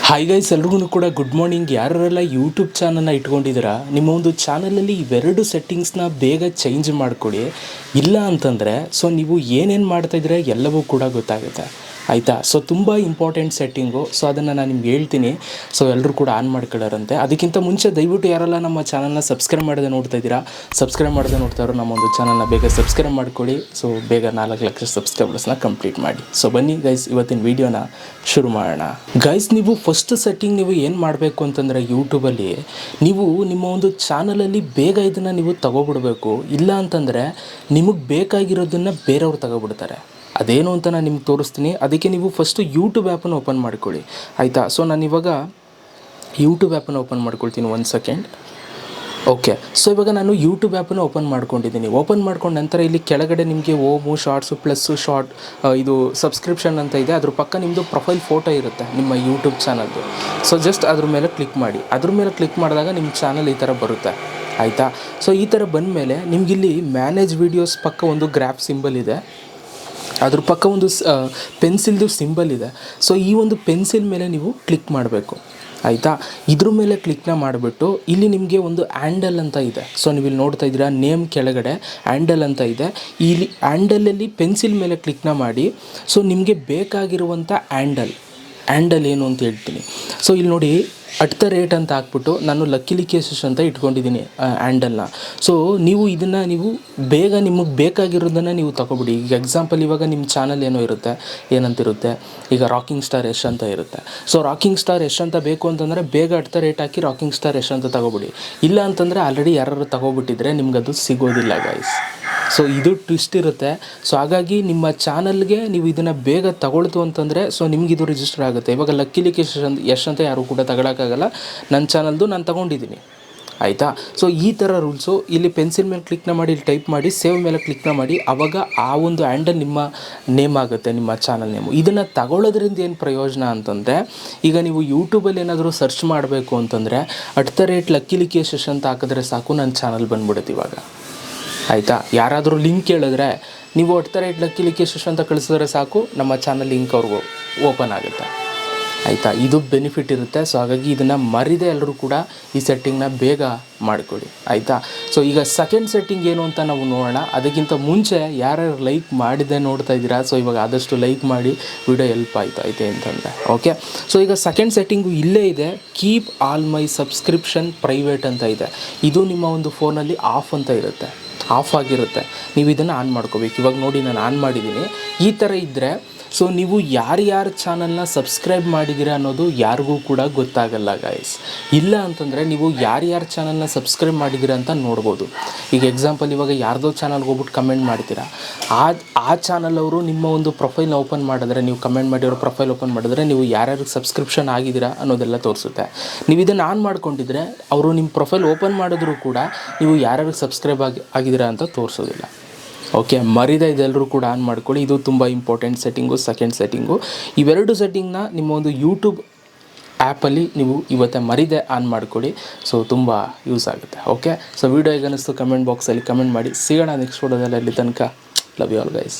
Hi guys, ಎಲ್ರಿಗೂ ಕೂಡ good morning. ಯಾರೆಲ್ಲ ಯೂಟ್ಯೂಬ್ ಚಾನಲ್ನ ಇಟ್ಕೊಂಡಿದ್ದೀರಾ, ನಿಮ್ಮ ಒಂದು ಚಾನಲಲ್ಲಿ ಇವೆರಡು ಸೆಟ್ಟಿಂಗ್ಸ್ನ ಬೇಗ ಚೇಂಜ್ ಮಾಡಿಕೊಡಿ. ಇಲ್ಲ ಅಂತಂದರೆ ನೀವು ಏನೇನು ಮಾಡ್ತಾಯಿದ್ರೆ ಎಲ್ಲವೂ ಕೂಡ ಗೊತ್ತಾಗುತ್ತೆ, ಆಯಿತಾ. ತುಂಬ ಇಂಪಾರ್ಟೆಂಟ್ ಸೆಟ್ಟಿಂಗು. ಅದನ್ನು ನಾನು ನಿಮ್ಗೆ ಹೇಳ್ತೀನಿ. ಎಲ್ಲರೂ ಕೂಡ ಆನ್ ಮಾಡ್ಕೊಳ್ಳಾರಂತೆ. ಅದಕ್ಕಿಂತ ಮುಂಚೆ ದಯವಿಟ್ಟು ಯಾರೆಲ್ಲ ನಮ್ಮ ಚಾನಲ್ನ ಸಬ್ಸ್ಕ್ರೈಬ್ ಮಾಡದೆ ನೋಡ್ತಾ ಇದ್ದೀರಾ, ಸಬ್ಸ್ಕ್ರೈಬ್ ಮಾಡದೆ ನೋಡ್ತಾ ಇರೋ ನಮ್ಮ ಒಂದು ಚಾನಲ್ನ ಬೇಗ ಸಬ್ಸ್ಕ್ರೈಬ್ ಮಾಡ್ಕೊಳ್ಳಿ. ಬೇಗ 4 ಲಕ್ಷ ಸಬ್ಸ್ಕ್ರೈಬರ್ಸ್ನ ಕಂಪ್ಲೀಟ್ ಮಾಡಿ. ಬನ್ನಿ ಗೈಸ್, ಇವತ್ತಿನ ವೀಡಿಯೋನ ಶುರು ಮಾಡೋಣ. ಗೈಸ್, ನೀವು ಫಸ್ಟ್ ಸೆಟ್ಟಿಂಗ್ ನೀವು ಏನು ಮಾಡಬೇಕು ಅಂತಂದರೆ, ಯೂಟ್ಯೂಬಲ್ಲಿ ನೀವು ನಿಮ್ಮ ಒಂದು ಚಾನಲಲ್ಲಿ ಬೇಗ ಇದನ್ನು ನೀವು ತಗೊಬಿಡಬೇಕು. ಇಲ್ಲ ಅಂತಂದರೆ ನಿಮಗೆ ಬೇಕಾಗಿರೋದನ್ನು ಬೇರೆಯವ್ರು ತಗೊಬಿಡ್ತಾರೆ. ಅದೇನು ಅಂತ ನಾನು ನಿಮ್ಗೆ ತೋರಿಸ್ತೀನಿ. ಅದಕ್ಕೆ ನೀವು ಫಸ್ಟು ಯೂಟ್ಯೂಬ್ ಆ್ಯಪನ್ನು ಓಪನ್ ಮಾಡ್ಕೊಳ್ಳಿ, ಆಯಿತಾ. ನಾನು ಇವಾಗ ಯೂಟ್ಯೂಬ್ ಆ್ಯಪನ್ನು ಓಪನ್ ಮಾಡ್ಕೊಳ್ತೀನಿ. 1 ಸೆಕೆಂಡ್. ಓಕೆ, ಇವಾಗ ನಾನು ಯೂಟ್ಯೂಬ್ ಆ್ಯಪನ್ನು ಓಪನ್ ಮಾಡ್ಕೊಂಡಿದ್ದೀನಿ. ಓಪನ್ ಮಾಡ್ಕೊಂಡ ನಂತರ ಇಲ್ಲಿ ಕೆಳಗಡೆ ನಿಮಗೆ ಓಮು, ಶಾರ್ಟ್ಸು, ಪ್ಲಸ್ಸು, ಇದು ಸಬ್ಸ್ಕ್ರಿಪ್ಷನ್ ಅಂತ ಇದೆ. ಅದ್ರ ಪಕ್ಕ ನಿಮ್ಮದು ಪ್ರೊಫೈಲ್ ಫೋಟೋ ಇರುತ್ತೆ ನಿಮ್ಮ ಯೂಟ್ಯೂಬ್ ಚಾನಲ್ದು. ಜಸ್ಟ್ ಅದ್ರ ಮೇಲೆ ಕ್ಲಿಕ್ ಮಾಡಿ. ಅದ್ರ ಮೇಲೆ ಕ್ಲಿಕ್ ಮಾಡಿದಾಗ ನಿಮ್ಮ ಚಾನಲ್ ಈ ಥರ ಬರುತ್ತೆ, ಆಯಿತಾ. ಈ ಥರ ಬಂದಮೇಲೆ ನಿಮಗಿಲ್ಲಿ ಮ್ಯಾನೇಜ್ ವೀಡಿಯೋಸ್ ಪಕ್ಕ ಒಂದು ಗ್ರಾಫ್ ಸಿಂಬಲ್ ಇದೆ. ಅದ್ರ ಪಕ್ಕ ಒಂದು ಪೆನ್ಸಿಲ್ದು ಸಿಂಬಲ್ ಇದೆ. ಈ ಒಂದು ಪೆನ್ಸಿಲ್ ಮೇಲೆ ನೀವು ಕ್ಲಿಕ್ ಮಾಡಬೇಕು, ಆಯಿತಾ. ಇದ್ರ ಮೇಲೆ ಕ್ಲಿಕ್ನ ಮಾಡಿಬಿಟ್ಟು ಇಲ್ಲಿ ನಿಮಗೆ ಒಂದು ಹ್ಯಾಂಡಲ್ ಅಂತ ಇದೆ. ನೀವು ಇಲ್ಲಿ ನೋಡ್ತಾ ಇದ್ದೀರಾ, ನೇಮ್ ಕೆಳಗಡೆ ಹ್ಯಾಂಡಲ್ ಅಂತ ಇದೆ. ಇಲ್ಲಿ ಹ್ಯಾಂಡಲಲ್ಲಿ ಪೆನ್ಸಿಲ್ ಮೇಲೆ ಕ್ಲಿಕ್ನ ಮಾಡಿ. ನಿಮಗೆ ಬೇಕಾಗಿರುವಂಥ ಹ್ಯಾಂಡಲ್ ಏನು ಅಂತ ಹೇಳ್ತೀನಿ. ಇಲ್ಲಿ ನೋಡಿ, @ ಅಂತ ಹಾಕ್ಬಿಟ್ಟು ನಾನು ಲಕ್ಕಿಲಿ ಕೇಸಸ್ ಅಂತ ಇಟ್ಕೊಂಡಿದ್ದೀನಿ ಹ್ಯಾಂಡಲ್ನ. ನೀವು ಇದನ್ನು ಬೇಗ ನಿಮಗೆ ಬೇಕಾಗಿರೋದನ್ನು ನೀವು ತಗೊಬಿಡಿ. ಈಗ ಎಕ್ಸಾಂಪಲ್, ಇವಾಗ ನಿಮ್ಮ ಚಾನಲ್ ಏನೋ ಇರುತ್ತೆ, ಏನಂತಿರುತ್ತೆ, ಈಗ ರಾಕಿಂಗ್ ಸ್ಟಾರ್ ಯಶ್ ಅಂತ ಇರುತ್ತೆ. ರಾಕಿಂಗ್ ಸ್ಟಾರ್ ಯಶ್ ಅಂತ ಬೇಕು ಅಂತಂದರೆ ಬೇಗ @ ಹಾಕಿ ರಾಕಿಂಗ್ ಸ್ಟಾರ್ ಯಶ್ ಅಂತ ತಗೊಬಿಡಿ. ಇಲ್ಲ ಅಂತಂದರೆ ಆಲ್ರೆಡಿ ಯಾರು ತಗೊಬಿಟ್ಟಿದ್ರೆ ನಿಮ್ಗದು ಸಿಗೋದಿಲ್ಲ ಗೈಸ್. ಇದು ಟ್ವಿಸ್ಟ್ ಇರುತ್ತೆ. ಹಾಗಾಗಿ ನಿಮ್ಮ ಚಾನಲ್ಗೆ ನೀವು ಇದನ್ನು ಬೇಗ ತಗೊಳ್ತು ಅಂತಂದರೆ ನಿಮಗಿದು ರಿಜಿಸ್ಟರ್ ಆಗುತ್ತೆ. ಇವಾಗ ಲಕ್ಕಿಲಿ ಯಶ್ ಅಂತ ಯಾರು ಕೂಡ ತಗೊಳಕ್ಕಾಗಲ್ಲ. ನನ್ನ ಚಾನಲ್ದು ನಾನು ತಗೊಂಡಿದ್ದೀನಿ, ಆಯಿತಾ. ಈ ಥರ ರೂಲ್ಸು. ಇಲ್ಲಿ ಪೆನ್ಸಿಲ್ ಮೇಲೆ ಕ್ಲಿಕ್ನ ಮಾಡಿ, ಇಲ್ಲಿ ಟೈಪ್ ಮಾಡಿ, ಸೇವ್ ಮೇಲೆ ಕ್ಲಿಕ್ನ ಮಾಡಿ. ಆವಾಗ ಆ ಒಂದು ಹ್ಯಾಂಡಲ್ ನಿಮ್ಮ ನೇಮ್ ಆಗುತ್ತೆ, ನಿಮ್ಮ ಚಾನಲ್ ನೇಮು. ಇದನ್ನು ತಗೊಳ್ಳೋದ್ರಿಂದ ಏನು ಪ್ರಯೋಜನ ಅಂತಂದರೆ, ಈಗ ನೀವು ಯೂಟ್ಯೂಬಲ್ಲಿ ಏನಾದರೂ ಸರ್ಚ್ ಮಾಡಬೇಕು ಅಂತಂದರೆ @ ಲಕ್ಕಿಲಿ ಕೇಸಸ್ ಅಂತ ಹಾಕಿದ್ರೆ ಸಾಕು, ನನ್ನ ಚಾನಲ್ ಬಂದ್ಬಿಡುತ್ತೆ ಇವಾಗ, ಆಯಿತಾ. ಯಾರಾದರೂ ಲಿಂಕ್ ಕೇಳಿದ್ರೆ ನೀವು @ ಲಕ್ಕಿಲಿ ಕೇಸಸ್ ಅಂತ ಕಳಿಸಿದ್ರೆ ಸಾಕು, ನಮ್ಮ ಚಾನಲ್ ಲಿಂಕ್ ಅವ್ರಿಗೂ ಓಪನ್ ಆಗುತ್ತೆ, ಆಯಿತಾ. ಇದು ಬೆನಿಫಿಟ್ ಇರುತ್ತೆ. ಹಾಗಾಗಿ ಇದನ್ನು ಮರಿದೆ ಎಲ್ಲರೂ ಕೂಡ ಈ ಸೆಟ್ಟಿಂಗ್ನ ಬೇಗ ಮಾಡಿಕೊಡಿ, ಆಯಿತಾ. ಈಗ ಸೆಕೆಂಡ್ ಸೆಟ್ಟಿಂಗ್ ಏನು ಅಂತ ನಾವು ನೋಡೋಣ. ಅದಕ್ಕಿಂತ ಮುಂಚೆ ಯಾರ್ಯಾರು ಲೈಕ್ ಮಾಡಿದೆ ನೋಡ್ತಾ ಇದ್ದೀರಾ, ಇವಾಗ ಆದಷ್ಟು ಲೈಕ್ ಮಾಡಿ, ವಿಡಿಯೋ ಹೆಲ್ಪ್ ಆಯ್ತು ಅಂತಂದರೆ. ಓಕೆ, ಈಗ ಸೆಕೆಂಡ್ ಸೆಟ್ಟಿಂಗು ಇಲ್ಲೇ ಇದೆ. Keep all my subscription private ಅಂತ ಇದೆ. ಇದು ನಿಮ್ಮ ಒಂದು ಫೋನಲ್ಲಿ ಆಫ್ ಅಂತ ಇರುತ್ತೆ, ಆಫ್ ಆಗಿರುತ್ತೆ. ನೀವು ಇದನ್ನು ಆನ್ ಮಾಡ್ಕೋಬೇಕು. ಇವಾಗ ನೋಡಿ, ನಾನು ಆನ್ ಮಾಡಿದ್ದೀನಿ. ಈ ಥರ ಇದ್ದರೆ ನೀವು ಯಾರ್ಯಾರು ಚಾನಲ್ನ ಸಬ್ಸ್ಕ್ರೈಬ್ ಮಾಡಿದ್ದೀರಾ ಅನ್ನೋದು ಯಾರಿಗೂ ಕೂಡ ಗೊತ್ತಾಗಲ್ಲ ಗೈಸ್. ಇಲ್ಲ ಅಂತಂದರೆ ನೀವು ಯಾರ್ಯಾರು ಚಾನಲ್ನ ಸಬ್ಸ್ಕ್ರೈಬ್ ಮಾಡಿದ್ದೀರಾ ಅಂತ ನೋಡ್ಬೋದು. ಈಗ ಎಕ್ಸಾಂಪಲ್, ಇವಾಗ ಯಾರ್ದೋ ಚಾನಲ್ಗೆ ಹೋಗ್ಬಿಟ್ಟು ಕಮೆಂಟ್ ಮಾಡ್ತೀರಾ, ಆ ಚಾನಲ್ ಅವರು ನಿಮ್ಮ ಒಂದು ಪ್ರೊಫೈಲ್ನ ಓಪನ್ ಮಾಡಿದ್ರೆ, ನೀವು ಕಮೆಂಟ್ ಮಾಡಿರೋ ಪ್ರೊಫೈಲ್ ಓಪನ್ ಮಾಡಿದ್ರೆ ನೀವು ಯಾರ್ಯಾರಿಗೆ ಸಬ್ಸ್ಕ್ರಿಪ್ಷನ್ ಆಗಿದ್ದೀರಾ ಅನ್ನೋದೆಲ್ಲ ತೋರಿಸುತ್ತೆ. ನೀವು ಇದನ್ನು ಆನ್ ಮಾಡ್ಕೊಂಡಿದ್ರೆ ಅವರು ನಿಮ್ಮ ಪ್ರೊಫೈಲ್ ಓಪನ್ ಮಾಡಿದ್ರು ಕೂಡ ನೀವು ಯಾರ್ಯಾರಿಗೆ ಸಬ್ಸ್ಕ್ರೈಬ್ ಆಗಿದ್ದೀರಾ ಅಂತ ತೋರಿಸೋದಿಲ್ಲ. ಓಕೆ, ಮರಿದ ಇದೆಲ್ಲರೂ ಕೂಡ ಆನ್ ಮಾಡ್ಕೊಳ್ಳಿ. ಇದು ತುಂಬ ಇಂಪಾರ್ಟೆಂಟ್ ಸೆಟ್ಟಿಂಗು, ಸೆಕೆಂಡ್ ಸೆಟ್ಟಿಂಗು. ಇವೆರಡು ಸೆಟ್ಟಿಂಗ್ನ ನಿಮ್ಮ ಒಂದು ಯೂಟ್ಯೂಬ್ ಆ್ಯಪಲ್ಲಿ ನೀವು ಇವತ್ತೇ ಮರಿದೆ ಆನ್ ಮಾಡ್ಕೊಳ್ಳಿ. ತುಂಬ ಯೂಸ್ ಆಗುತ್ತೆ. ಓಕೆ, ವಿಡಿಯೋ ಹೇಗೆ ಅನ್ನಿಸ್ತು ಕಮೆಂಟ್ ಬಾಕ್ಸಲ್ಲಿ ಕಮೆಂಟ್ ಮಾಡಿ. ಸಿಗೋಣ ನೆಕ್ಸ್ಟ್ ವಿಡಿಯೋದಲ್ಲಿ. ಅಲ್ಲಿ ತನಕ ಲವ್ ಯು ಆಲ್ ಗೈಸ್.